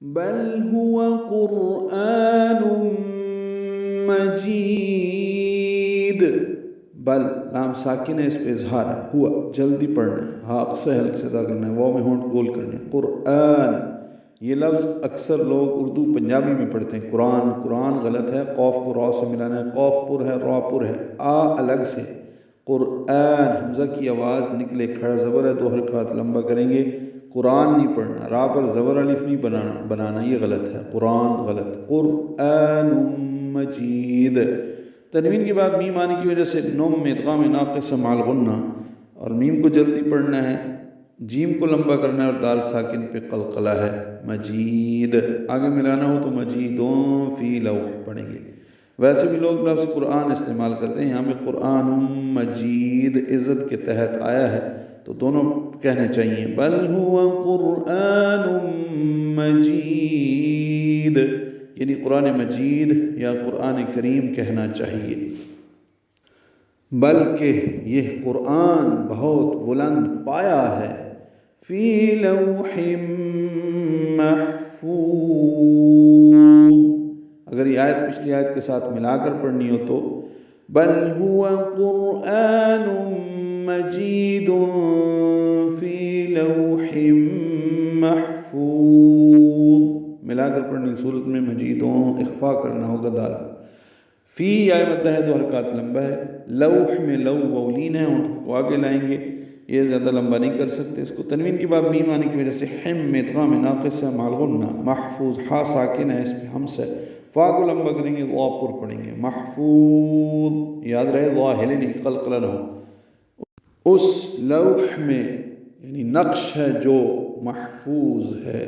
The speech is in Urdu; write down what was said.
بل هو قرآن مجید. بل لام ساکن ہے، اس پہ اظہار ہے. ہوا جلدی پڑھنا ہے، ہاں اقصی حلق سے ادا کرنا ہے، واو میں ہونٹ گول کرنے. قرآن یہ لفظ اکثر لوگ اردو پنجابی میں پڑھتے ہیں قرآن. قرآن غلط ہے، قوف کو را سے ملانا ہے. قوف پر ہے، را پر ہے، آ الگ سے. قرآن حمزہ کی آواز نکلے، کھڑا زبر ہے، 2 حرکات لمبا کریں گے. قرآن نہیں پڑھنا، را پر زبر الف نہیں بنانا، یہ غلط ہے. قرآن غلط. قرآن مجید. تنوین کے بعد میم آنے کی وجہ سے نوم میں ادغام ناقص مع الغنہ، اور میم کو جلدی پڑھنا ہے، جیم کو لمبا کرنا ہے، اور دال ساکن پہ قلقلہ ہے. مجید آگے ملانا ہو تو مجیدوں فی لوح پڑھیں گے. ویسے بھی لوگ لفظ قرآن استعمال کرتے ہیں، یہاں پہ قرآن مجید عزت کے تحت آیا ہے تو دونوں کہنے چاہیے. بل هو قرآن مجید، یعنی قرآن مجید یا قرآن کریم کہنا چاہیے. بلکہ یہ قرآن بہت بلند پایا ہے. فی لوح محفوظ. اگر یہ آیت پچھلی آیت کے ساتھ ملا کر پڑھنی ہو تو بل هو قرآن مجید فی لوح محفوظ. ملا کر پڑھنے کی صورت میں مجیدوں اخفا کرنا ہوگا دال. فی آئے مدہ ہے، 2 حرکات لمبا ہے. لوح میں لو وولین ہے، ہونٹ کو آگے لائیں گے، یہ زیادہ لمبا نہیں کر سکتے اس کو. تنوین کے بعد میم آنے کی وجہ سے حم میں ادغام ناقص ہے مع الغنہ. محفوظ ہا ساکن ہے، اس میں ہمس ہے، فا کو لمبا کریں گے، ضا پر پڑھیں گے. محفوظ یاد رہے، ضا ہلے نہیں، قلقلہ نہ ہو. اس لوح میں یعنی نقش ہے جو محفوظ ہے.